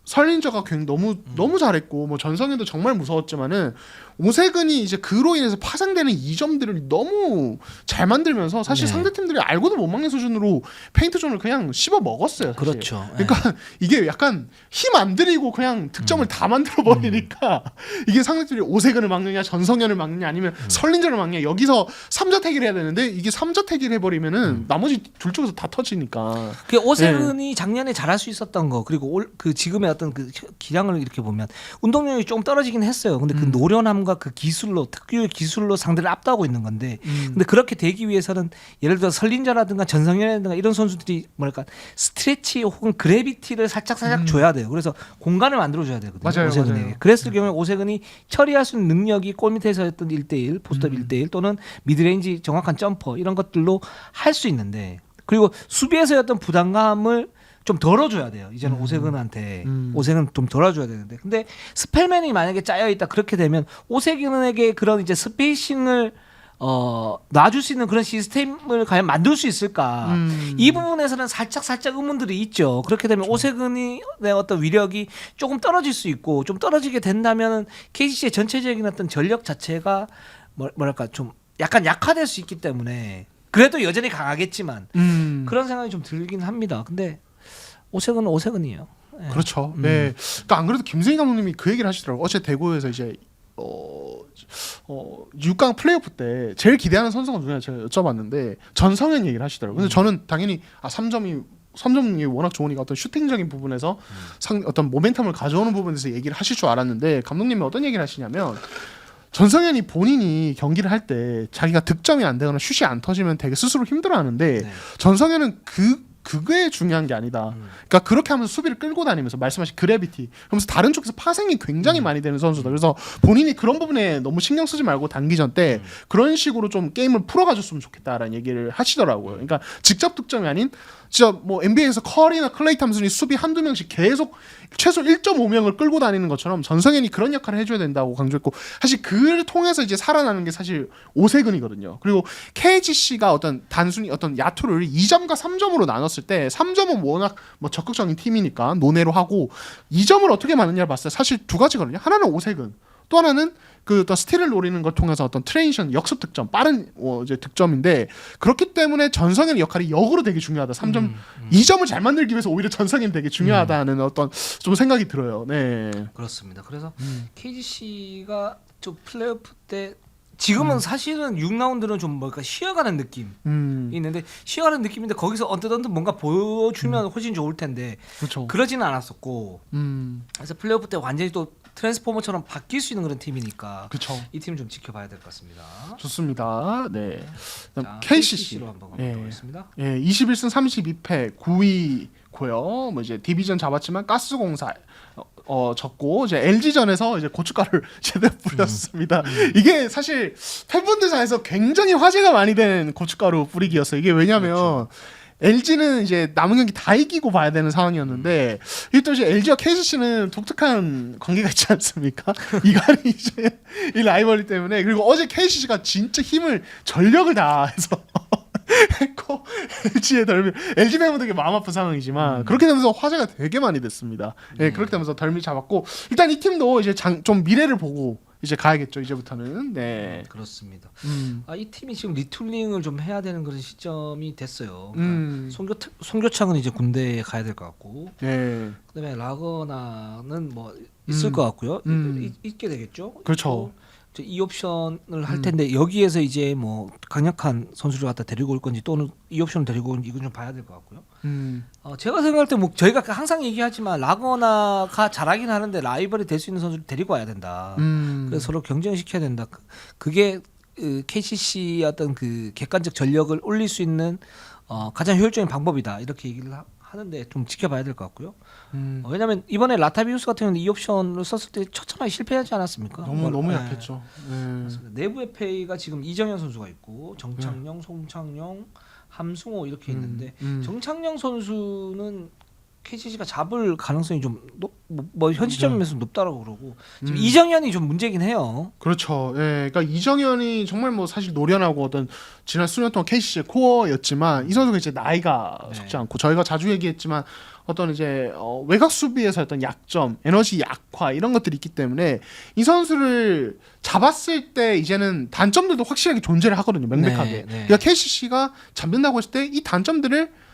설린저가 굉장히 너무 잘했고 뭐 전성현도 정말 무서웠지만은 오세근이 이제 그로 인해서 파생되는 이점들을 너무 잘 만들면서 사실 네. 상대 팀들이 알고도 못 막는 수준으로 페인트존을 그냥 씹어 먹었어요. 사실. 그렇죠. 그러니까 이게 약간 힘 안 들이고 그냥 득점을 다 만들어 버리니까 이게 상대들이 오세근을 막느냐 전성현을 막느냐 아니면 설린저를 막느냐 여기서 3자택일 해야 되는데 이게 3자택일 해버리면은 나머지 둘 쪽에서 다 터지니까. 그 오세근이 작년에 잘할 수 있었던 거 그리고 그 지금의 어떤 그 기량을 이렇게 보면 운동량이 좀 떨어지긴 했어요. 근데 그 노련함과 그 기술로 특유의 기술로 상대를 압도하고 있는 건데 근데 그렇게 되기 위해서는 예를 들어 설린저라든가 전성현이라든가 이런 선수들이 뭐랄까 스트레치 혹은 그래비티를 살짝 줘야 돼요. 그래서 공간을 만들어줘야 되거든요. 맞아요, 오세근에게. 맞아요. 그랬을 경우에 오세근이 처리할 수 있는 능력이 골밑에서 했던 1대1 포스트업 1대1 또는 미드레인지 정확한 점퍼 이런 것들로 할 수 있는데 그리고 수비에서의 어떤 부담감을 좀 덜어줘야 돼요. 이제는 오세근한테 오세근 좀 덜어줘야 되는데 근데 스펠맨이 만약에 짜여 있다 그렇게 되면 오세근에게 그런 이제 스페이싱을 놔줄 수 있는 그런 시스템을 과연 만들 수 있을까? 이 부분에서는 살짝 의문들이 있죠. 그렇게 되면 오세근의 어떤 위력이 조금 떨어질 수 있고 좀 떨어지게 된다면 KGC의 전체적인 어떤 전력 자체가 뭐랄까 좀 약간 약화될 수 있기 때문에 그래도 여전히 강하겠지만 그런 생각이 좀 들긴 합니다. 근데 오세근은 오세근이에요. 네. 그렇죠. 네. 그러니까 안 그래도 김승희 감독님이 그 얘기를 하시더라고요. 어제 대구에서 이제 6강 플레이오프 때 제일 기대하는 선수가 누구냐 제가 여쭤봤는데 전성현 얘기를 하시더라고요. 근데 저는 당연히 3점이 워낙 좋으니까 어떤 슈팅적인 부분에서 어떤 모멘텀을 가져오는 부분에서 얘기를 하실 줄 알았는데 감독님이 어떤 얘기를 하시냐면 전성현이 본인이 경기를 할 때 자기가 득점이 안 되거나 슛이 안 터지면 되게 스스로 힘들어하는데 네. 전성현은 그게 중요한 게 아니다. 그러니까 그렇게 하면서 수비를 끌고 다니면서 말씀하신 그래비티 그러면서 다른 쪽에서 파생이 굉장히 많이 되는 선수다. 그래서 본인이 그런 부분에 너무 신경 쓰지 말고 단기전 때 그런 식으로 좀 게임을 풀어가줬으면 좋겠다라는 얘기를 하시더라고요. 그러니까 직접 득점이 아닌 진짜 뭐 NBA에서 커리나 클레이 탐슨이 수비 한두 명씩 계속 최소 1.5명을 끌고 다니는 것처럼 전성현이 그런 역할을 해줘야 된다고 강조했고 사실 그를 통해서 이제 살아나는 게 사실 오세근이거든요. 그리고 KGC가 어떤 단순히 어떤 야투를 2점과 3점으로 나눴을 때 3점은 워낙 뭐 적극적인 팀이니까 논외로 하고 2점을 어떻게 맞느냐를 봤을 때 사실 두 가지거든요. 하나는 오세근, 또 하나는 그 어떤 스틸을 노리는 걸 통해서 어떤 트레이션 역습 득점 빠른 이제 득점인데 그렇기 때문에 전성현의 역할이 역으로 되게 중요하다. 3점 2점을 잘 만들기 위해서 오히려 전성현이 되게 중요하다는 어떤 좀 생각이 들어요. 네. 그렇습니다. 그래서 KGC가 좀 플레이오프 때 지금은 사실은 6라운드는 좀 뭔가 쉬어가는 느낌이 있는데 쉬어가는 느낌인데 거기서 언뜻 뭔가 보여주면 훨씬 좋을 텐데 그렇죠. 그러지는 않았었고 그래서 플레이오프 때 완전히 또 트랜스포머처럼 바뀔 수 있는 그런 팀이니까 그렇죠. 이 팀 좀 지켜봐야 될 것 같습니다. 좋습니다. 네. 자, KCC로 한번 가보도록 하겠습니다. 예, 21승 32패 9위고요. 뭐 이제 디비전 잡았지만 가스공사 졌고 이제 LG전에서 이제 고춧가루를 제대로 뿌렸습니다. 이게 사실 팬분들 사이에서 굉장히 화제가 많이 된 고춧가루 뿌리기였어요. 이게 왜냐면 그렇죠. LG는 이제 남은 경기 다 이기고 봐야 되는 상황이었는데 이게 또 이제 LG와 KCC는 독특한 관계가 있지 않습니까? 이간이 이제 이 라이벌리 때문에 그리고 어제 KCC가 진짜 전력을 다해서 했고 LG의 덜미 LG 팬분들에게 마음 아픈 상황이지만 그렇게 되면서 화제가 되게 많이 됐습니다. 예, 그렇게 되면서 덜미 잡았고 일단 이 팀도 이제 좀 미래를 보고 이제 가야겠죠 이제부터는. 네. 그렇습니다. 이 팀이 지금 리툴링을 좀 해야 되는 그런 시점이 됐어요. 송교창은 이제 군대에 가야 될 것 같고, 네. 그다음에 라거나는 뭐 있을 것 같고요. 있게 되겠죠. 그렇죠. 이 옵션을 할 텐데 여기에서 이제 뭐 강력한 선수를 갖다 데리고 올 건지 또는 이 옵션을 데리고 올 건지 이건 좀 봐야 될 것 같고요. 제가 생각할 때 뭐 저희가 항상 얘기하지만 라거나가 잘하긴 하는데 라이벌이 될 수 있는 선수를 데리고 와야 된다. 그래서 서로 경쟁을 시켜야 된다. 그게 KCC의 어떤 그 객관적 전력을 올릴 수 있는 가장 효율적인 방법이다. 이렇게 얘기를 하는데 좀 지켜봐야 될 것 같고요. 왜냐하면 이번에 라타비우스 같은 경우는 이 옵션을 썼을 때 처참하게 실패하지 않았습니까? 너무 약했죠. 내부 FA가 지금 이정현 선수가 있고 정창영, 송창용, 함승호 이렇게 있는데 정창영 선수는 KCC가 잡을 가능성이 좀 뭐 현 시점에서 높다라고 그러고 지금 이정현이 좀 문제긴 해요. 그렇죠. 예, 그러니까 이정현이 정말 뭐 사실 노련하고 어떤 지난 수년 동안 KCC의 코어였지만 이 선수가 이제 나이가 적지 않고 저희가 자주 얘기했지만 어떤 이제 외곽 수비에서 어떤 약점, 에너지 약화 이런 것들이 있기 때문에 이 선수를 잡았을 때 이제는 단점들도 확실하게 존재를 하거든요. 명백하게. 그러니까 KCC가 잡는다고 했을 때 이 단점들을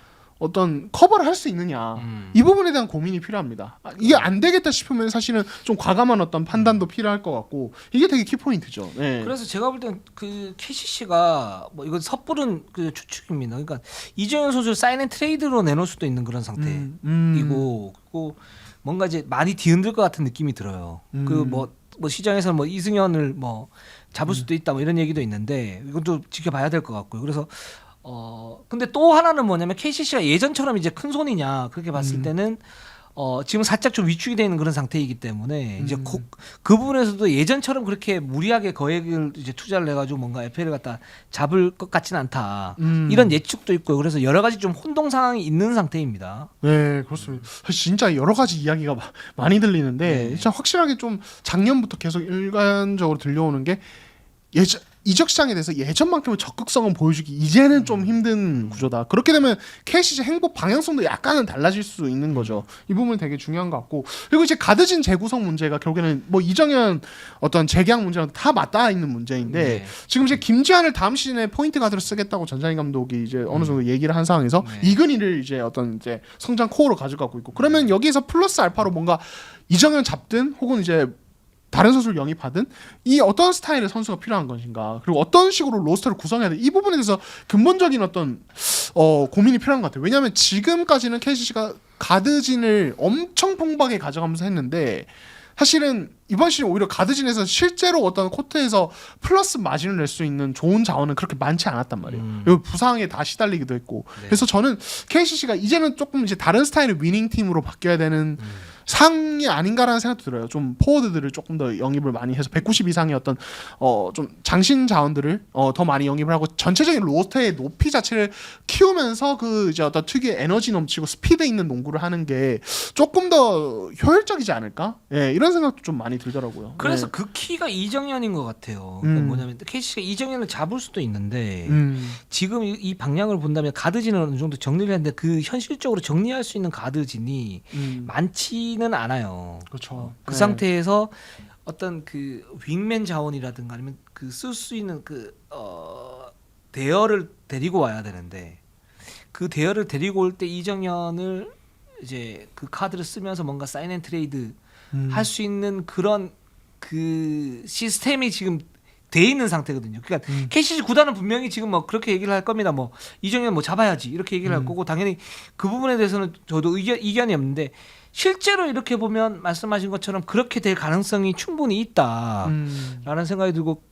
어떤 커버를 할 수 있느냐 이 부분에 대한 고민이 필요합니다. 이게 안 되겠다 싶으면 사실은 좀 과감한 어떤 판단도 필요할 것 같고 이게 되게 키포인트죠. 네. 그래서 제가 볼 땐 그 KCC가 뭐 이건 섣부른 그 추측입니다. 그러니까 이정현 선수를 사인 앤 트레이드로 내놓을 수도 있는 그런 상태이고 그리고 뭔가 이제 많이 뒤흔들 것 같은 느낌이 들어요. 그 뭐 시장에서 뭐 이승현을 뭐 잡을 수도 있다 뭐 이런 얘기도 있는데 이것도 지켜봐야 될 것 같고요. 그래서 근데 또 하나는 뭐냐면 KCC가 예전처럼 이제 큰 손이냐 그렇게 봤을 때는 지금 살짝 좀 위축이 되어 있는 그런 상태이기 때문에 이제 그 부분에서도 예전처럼 그렇게 무리하게 거액을 이제 투자를 해가지고 뭔가 FA를 갖다 잡을 것 같지는 않다 이런 예측도 있고요. 그래서 여러 가지 좀 혼동 상황이 있는 상태입니다. 네, 그렇습니다. 사실 진짜 여러 가지 이야기가 많이 들리는데 진짜 확실하게 좀 작년부터 계속 일관적으로 들려오는 게 이적 시장에 대해서 예전만큼의 적극성은 보여주기 이제는 좀 힘든 구조다. 그렇게 되면 KCC 행보 방향성도 약간은 달라질 수 있는 거죠. 이 부분이 되게 중요한 것 같고 그리고 이제 가드진 재구성 문제가 결국에는 뭐 이정현 어떤 재계약 문제랑 다 맞닿아 있는 문제인데 네. 지금 이제 김지한을 다음 시즌에 포인트 가드로 쓰겠다고 전장희 감독이 이제 어느 정도 얘기를 한 상황에서 네. 이근희를 이제 어떤 이제 성장 코어로 가져가고 있고 그러면 여기에서 플러스 알파로 뭔가 이정현 잡든 혹은 이제 다른 선수를 영입하든 이 어떤 스타일의 선수가 필요한 것인가 그리고 어떤 식으로 로스터를 구성해야 돼 이 부분에 대해서 근본적인 어떤 고민이 필요한 것 같아요. 왜냐하면 지금까지는 KCC가 가드진을 엄청 풍부하게 가져가면서 했는데 사실은 이번 시즌 오히려 가드진에서 실제로 어떤 코트에서 플러스 마진을 낼 수 있는 좋은 자원은 그렇게 많지 않았단 말이에요. 그리고 부상에 다 시달리기도 했고 네. 그래서 저는 KCC가 이제는 조금 이제 다른 스타일의 위닝 팀으로 바뀌어야 되는 상이 아닌가라는 생각도 들어요. 좀 포워드들을 조금 더 영입을 많이 해서 190 이상의 어떤 좀 장신 자원들을 더 많이 영입을 하고 전체적인 로스터의 높이 자체를 키우면서 그 이제 어떤 특유의 에너지 넘치고 스피드 있는 농구를 하는 게 조금 더 효율적이지 않을까? 예, 이런 생각도 좀 많이 들더라고요. 그래서 예. 그 키가 이정현인 것 같아요. 그러니까 뭐냐면 KCC가 이정현을 잡을 수도 있는데 지금 이 방향을 본다면 가드진을 어느 정도 정리를 했는데 그 현실적으로 정리할 수 있는 가드진이 많지는 않아요. 그렇죠. 그 네. 상태에서 어떤 그 윙맨 자원이라든가 아니면 그 쓸 수 있는 그 대여를 데리고 와야 되는데 그 대여를 데리고 올 때 이정현을 이제 그 카드를 쓰면서 뭔가 사인 앤 트레이드 할 수 있는 그런 그 시스템이 지금 돼 있는 상태거든요. 그러니까 KCC 구단은 분명히 지금 뭐 그렇게 얘기를 할 겁니다. 뭐 이정현 뭐 잡아야지 이렇게 얘기를 할 거고 당연히 그 부분에 대해서는 저도 이견이 없는데 실제로 이렇게 보면 말씀하신 것처럼 그렇게 될 가능성이 충분히 있다라는 생각이 들고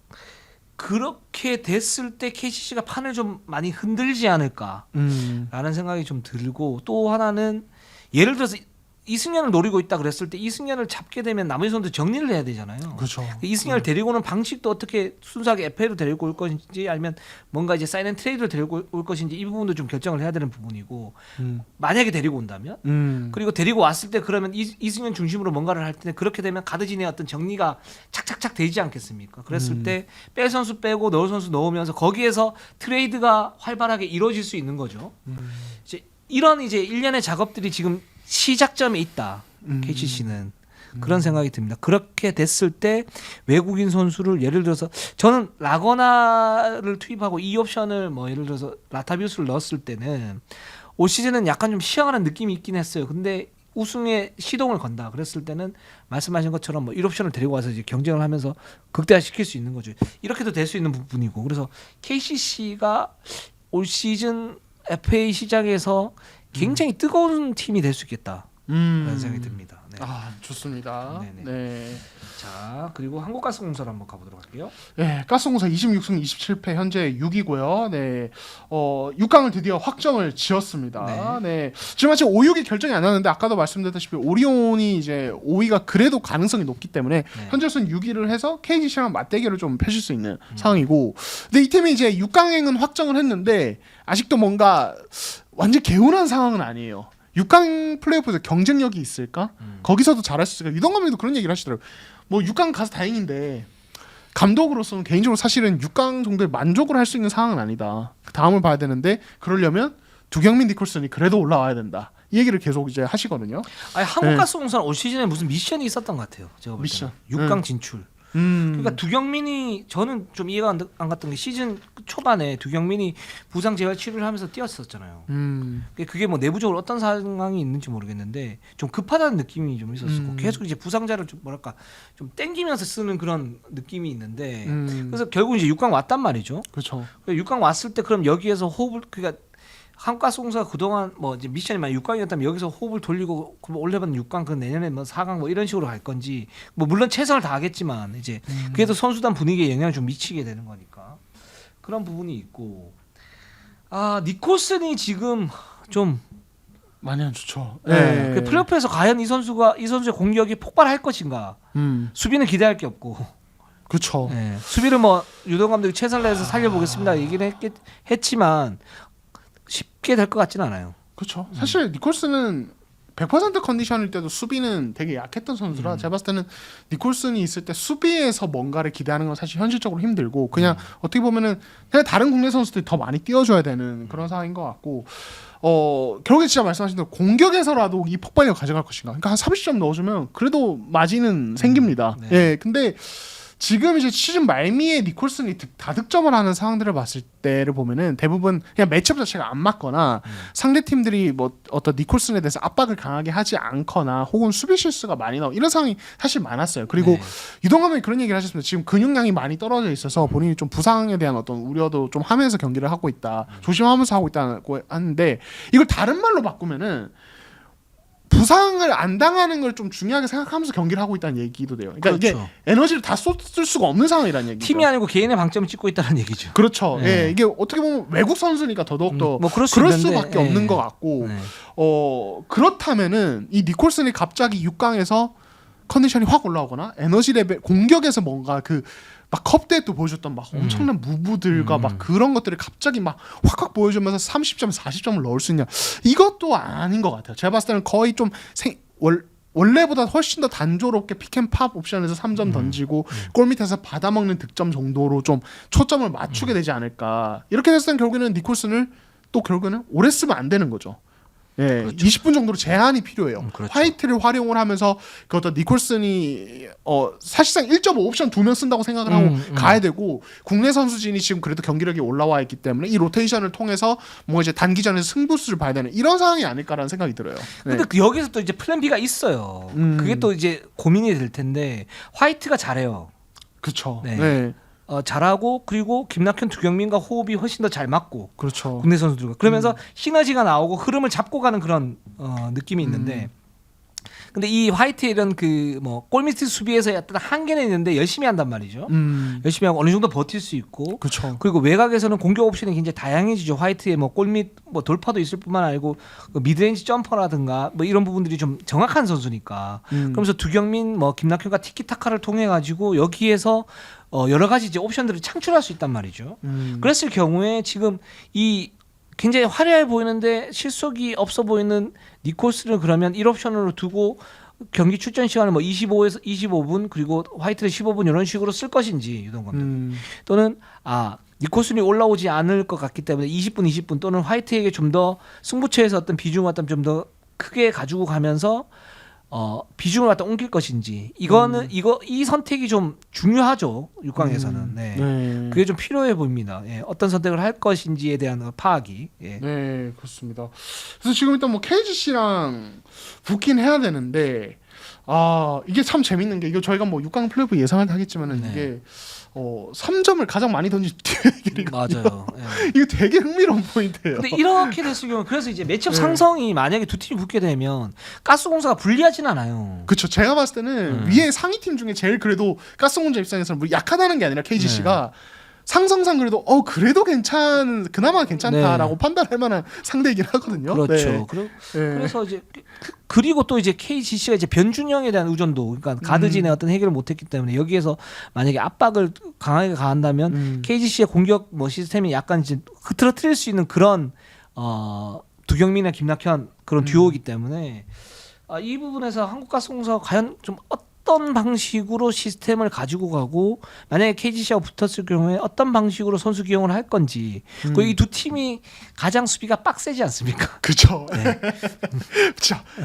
그렇게 됐을 때 KCC가 판을 좀 많이 흔들지 않을까라는 생각이 좀 들고 또 하나는 예를 들어서 이승현을 노리고 있다 그랬을 때 이승현을 잡게 되면 나머지 선수 정리를 해야 되잖아요. 그렇죠. 이승현을 데리고 오는 방식도 어떻게 순수하게 FA로 데리고 올 것인지 아니면 뭔가 이제 사인 앤 트레이드를 데리고 올 것인지 이 부분도 좀 결정을 해야 되는 부분이고 만약에 데리고 온다면 그리고 데리고 왔을 때 그러면 이승현 중심으로 뭔가를 할 때 그렇게 되면 가드진의 어떤 정리가 착착착 되지 않겠습니까? 그랬을 때 뺄 선수 빼고 넣을 선수 넣으면서 거기에서 트레이드가 활발하게 이루어질 수 있는 거죠. 이제 이런 이제 일련의 작업들이 지금 시작점에 있다. KCC는 그런 생각이 듭니다. 그렇게 됐을 때 외국인 선수를 예를 들어서 저는 라거나를 투입하고 이 옵션을 뭐 예를 들어서 라타비우스를 넣었을 때는 올 시즌은 약간 좀 시행하는 느낌이 있긴 했어요. 근데 우승에 시동을 건다. 그랬을 때는 말씀하신 것처럼 뭐 1옵션을 데리고 와서 이제 경쟁을 하면서 극대화시킬 수 있는 거죠. 이렇게도 될 수 있는 부분이고. 그래서 KCC가 올 시즌 FA 시장에서 굉장히 뜨거운 팀이 될 수 있겠다라는 생각이 듭니다. 네. 아 좋습니다. 네네. 네. 자 그리고 한국가스공사를 한번 가보도록 할게요. 네, 가스공사 26승 27패 현재 6위고요. 네, 6강을 드디어 확정을 지었습니다. 네, 지금 아직 5, 6이 결정이 안 나는데 아까도 말씀드렸다시피 오리온이 이제 5위가 그래도 가능성이 높기 때문에 현재로서는 6위를 해서 KGC랑 맞대결을 좀 펼칠 수 있는 상황이고, 근데 이 팀이 이제 6강행은 확정을 했는데 아직도 뭔가 완전 개운한 상황은 아니에요. 6강 플레이오프에서 경쟁력이 있을까? 거기서도 잘할 수 있을까? 유동 감독도 그런 얘기를 하시더라고요. 뭐 6강 가서 다행인데 감독으로서는 개인적으로 사실은 6강 정도에 만족을 할 수 있는 상황은 아니다. 다음을 봐야 되는데 그러려면 두경민 니콜슨이 그래도 올라와야 된다. 이 얘기를 계속 이제 하시거든요. 아니 한국가스공사는 올 시즌에 무슨 미션이 있었던 것 같아요. 제가 볼 때는. 미션. 6강 진출. 그러니까 두경민이 저는 좀 이해가 안 갔던 게 시즌 초반에 두경민이 부상 재활 치료를 하면서 뛰었었잖아요. 그게 뭐 내부적으로 어떤 상황이 있는지 모르겠는데 좀 급하다는 느낌이 좀 있었고 계속 이제 부상자를 좀 뭐랄까 좀 땡기면서 쓰는 그런 느낌이 있는데 그래서 결국 이제 6강 왔단 말이죠. 그렇죠. 6강 왔을 때 그럼 여기에서 호흡을 그러니까 한국가스공사가 그동안 뭐 이제 미션이 만 6강이었다면 여기서 호흡을 돌리고 올해는 6강 그 내년에 뭐 4강 뭐 이런 식으로 갈 건지 뭐 물론 최선을 다하겠지만 이제 그래도 선수단 분위기에 영향을 좀 미치게 되는 거니까 그런 부분이 있고 아 니콜슨이 지금 좀 많이 안 좋죠. 네. 그 플레이오프에서 과연 이 선수의 공격이 폭발할 것인가 수비는 기대할 게 없고 그렇죠. 네. 수비를 뭐 유동 감독이 최선을 다해서 살려보겠습니다 얘기를 했지만 쉽게 될 것 같지는 않아요. 그렇죠. 사실 니콜슨은 100% 컨디션일 때도 수비는 되게 약했던 선수라 제가 봤을 때는 니콜슨이 있을 때 수비에서 뭔가를 기대하는 건 사실 현실적으로 힘들고 그냥 어떻게 보면은 그냥 다른 국내 선수들이 더 많이 뛰어줘야 되는 그런 상황인 것 같고 결국에 진짜 말씀하신 대로 공격에서라도 이 폭발력을 가져갈 것인가. 그러니까 한 30점 넣어주면 그래도 마진은 생깁니다. 네. 예, 근데 지금 이제 시즌 말미에 니콜슨이 다득점을 하는 상황들을 봤을 때를 보면은 대부분 그냥 매치업 자체가 안 맞거나 상대 팀들이 뭐 어떤 니콜슨에 대해서 압박을 강하게 하지 않거나 혹은 수비 실수가 많이 나오고 이런 상황이 사실 많았어요. 그리고 네. 유동감이 그런 얘기를 하셨습니다. 지금 근육량이 많이 떨어져 있어서 본인이 좀 부상에 대한 어떤 우려도 좀 하면서 경기를 하고 있다. 조심하면서 하고 있다고 하는데 이걸 다른 말로 바꾸면은 부상을 안 당하는 걸 좀 중요하게 생각하면서 경기를 하고 있다는 얘기도 돼요. 그러니까 그렇죠. 이게 에너지를 다 쏟을 수가 없는 상황이라는 얘기죠. 팀이 아니고 개인의 방점을 찍고 있다는 얘기죠. 그렇죠. 네. 예, 이게 어떻게 보면 외국 선수니까 더더욱더 뭐 그럴 그럴 있는데, 수밖에 예. 없는 것 같고 네. 그렇다면은 이 니콜슨이 갑자기 6강에서 컨디션이 확 올라오거나 에너지 레벨 공격에서 뭔가 그 막 컵대회 또 보여줬던 막 엄청난 무브들과 막 그런 것들을 갑자기 막 확확 보여주면서 30점, 40점을 넣을 수 있냐 이것도 아닌 것 같아요. 제가 봤을 때는 거의 좀 원래보다 훨씬 더 단조롭게 픽앤팝 옵션에서 3점 던지고 골 밑에서 받아먹는 득점 정도로 좀 초점을 맞추게 되지 않을까. 이렇게 됐을 땐 결국에는 니콜슨을 또 결국에는 오래 쓰면 안 되는 거죠. 예, 그렇죠. 20분 정도로 제한이 필요해요. 그렇죠. 화이트를 활용을 하면서 그 어떤 니콜슨이 사실상 1.5 옵션 2명 쓴다고 생각을 하고 가야 되고 국내 선수진이 지금 그래도 경기력이 올라와 있기 때문에 이 로테이션을 통해서 뭐 이제 단기전에서 승부수를 봐야 되는 이런 상황이 아닐까라는 생각이 들어요. 네. 근데 여기서 또 이제 플랜 B가 있어요. 그게 또 이제 고민이 될 텐데 화이트가 잘해요. 그렇죠. 네. 네. 잘하고 그리고 김낙현, 두경민과 호흡이 훨씬 더 잘 맞고 그렇죠. 국내 선수들과 그러면서 시너지가 나오고 흐름을 잡고 가는 그런 느낌이 있는데 근데 이 화이트의 이런 그 뭐 골밑 수비에서의 어떤 한계는 있는데 열심히 한단 말이죠. 열심히 하고 어느 정도 버틸 수 있고 그렇죠. 그리고 외곽에서는 공격 옵션이 굉장히 다양해지죠. 화이트의 뭐 골밑 뭐 돌파도 있을 뿐만 아니고 그 미드레인지 점퍼라든가 뭐 이런 부분들이 좀 정확한 선수니까. 그러면서 두경민 뭐 김낙현과 티키타카를 통해 가지고 여기에서 여러 가지 이제 옵션들을 창출할 수 있단 말이죠. 그랬을 경우에 지금 이 굉장히 화려해 보이는데 실속이 없어 보이는 니콜스를 그러면 1옵션으로 두고 경기 출전 시간을 뭐 25에서 25분 그리고 화이트를 15분 이런 식으로 쓸 것인지 유동 감독 또는 니콜슨이 올라오지 않을 것 같기 때문에 20분 또는 화이트에게 좀 더 승부처에서 어떤 비중을 갖다 좀 더 크게 가지고 가면서 비중을 갖다 옮길 것인지 이거는 이 선택이 좀 중요하죠. 6강에서는. 네. 네. 그게 좀 필요해 보입니다. 예. 어떤 선택을 할 것인지에 대한 파악이. 예. 네, 그렇습니다. 그래서 지금 일단 뭐 KGC랑 붙긴 해야 되는데 이게 참 재밌는 게 이거 저희가 뭐 6강 플레이오프 예상을 하겠지만은 네. 이게 3점을 가장 많이 던진 팀이 맞아요. 예. 이거 되게 흥미로운 포인트예요. 근데 이렇게 됐을 경우 그래서 이제 매치업 상성이 만약에 두 팀이 붙게 되면 가스공사가 불리하진 않아요. 그렇죠. 제가 봤을 때는 위에 상위 팀 중에 제일 그래도 가스공사 입장에서는 뭐 약하다는 게 아니라 KGC가 상성상 그래도 그래도 그나마 괜찮다라고 판단할 만한 상대이긴 하거든요. 그렇죠. 네. 그래서 이제 그리고 또 이제 KGC가 이제 변준영에 대한 의존도, 그러니까 가드진의 어떤 해결을 못했기 때문에 여기에서 만약에 압박을 강하게 가한다면 KGC의 공격 뭐 시스템이 약간 이제 흐트러뜨릴 수 있는 그런 두경민이나 김낙현 그런 듀오이기 때문에 이 부분에서 한국가스공사가 과연 좀 어떤 방식으로 시스템을 가지고 가고 만약에 KGC하고 붙었을 경우에 어떤 방식으로 선수 기용을 할 건지 그리고 이 두 팀이 가장 수비가 빡세지 않습니까? 그렇죠. 네.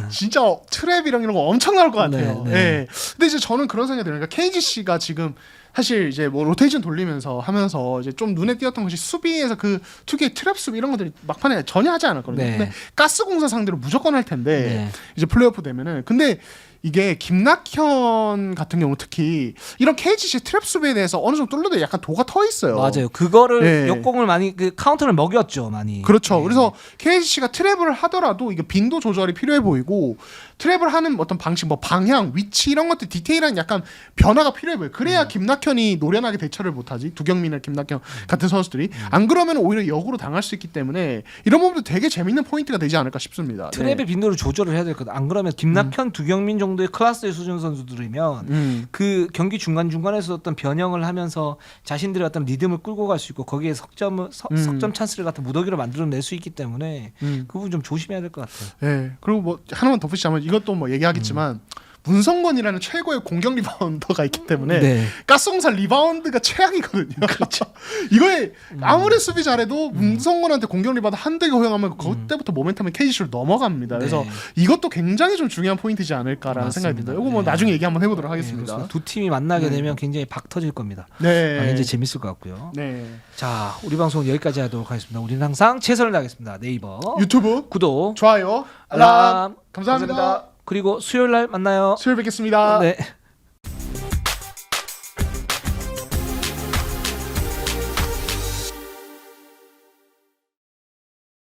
진짜 트랩이랑 이런 거 엄청 나올 것 같아요. 네, 네. 네. 근데 이제 저는 그런 생각이 들어요. 그러니까 KGC가 지금 사실 이제 뭐 로테이션 돌리면서 하면서 이제 좀 눈에 띄었던 것이 수비에서 그 특유의 트랩 수비 이런 것들이 막판에 전혀 하지 않았거든요. 네. 근데 가스공사 상대로 무조건 할 텐데 네. 이제 플레이오프 되면은 근데 이게 김낙현 같은 경우 특히 이런 KGC 트랩 수비에 대해서 어느 정도 뚫려도 약간 도가 터 있어요. 맞아요. 그거를 네. 역공을 많이 그 카운터를 먹였죠, 많이. 그렇죠. 네. 그래서 KGC가 트랩을 하더라도 이게 빈도 조절이 필요해 보이고 트랩을 하는 어떤 방식, 뭐 방향, 위치 이런 것들 디테일한 약간 변화가 필요해 보여요. 그래야 김낙현 김낙현이 노련하게 대처를 못하지. 두경민이나 김낙현 같은 선수들이 안 그러면 오히려 역으로 당할 수 있기 때문에 이런 부분도 되게 재밌는 포인트가 되지 않을까 싶습니다. 트랩의 빈도를 조절을 해야 될 거다. 안 그러면 김낙현, 두경민 정도의 클래스의 수준 선수들이면 그 경기 중간 중간에서 어떤 변형을 하면서 자신들의 어떤 리듬을 끌고 갈 수 있고 거기에 석점 찬스를 갖다 무더기로 만들어낼 수 있기 때문에 그 부분 좀 조심해야 될 것 같아요. 네. 그리고 뭐 하나만 덧붙이자면 이것도 뭐 얘기하겠지만 문성권이라는 최고의 공격 리바운더가 있기 때문에 네. 가스공사 리바운드가 최악이거든요. 그렇죠. 이거에 아무리 수비 잘해도 문성권한테 공격 리바운드 한 대가 허용하면 그때부터 모멘텀이 KGC로 넘어갑니다. 그래서 네. 이것도 굉장히 좀 중요한 포인트지 않을까라는 생각이 듭니다. 이거 뭐 네. 나중에 얘기 한번 해보도록 하겠습니다. 네, 두 팀이 만나게 되면 굉장히 박 터질 겁니다. 네. 굉장히 재밌을 것 같고요. 네. 자, 우리 방송 여기까지 하도록 하겠습니다. 우리는 항상 최선을 다하겠습니다. 네이버 유튜브 구독, 좋아요, 알람. 감사합니다. 그리고 수요일 날 만나요. 수요일 뵙겠습니다. 네.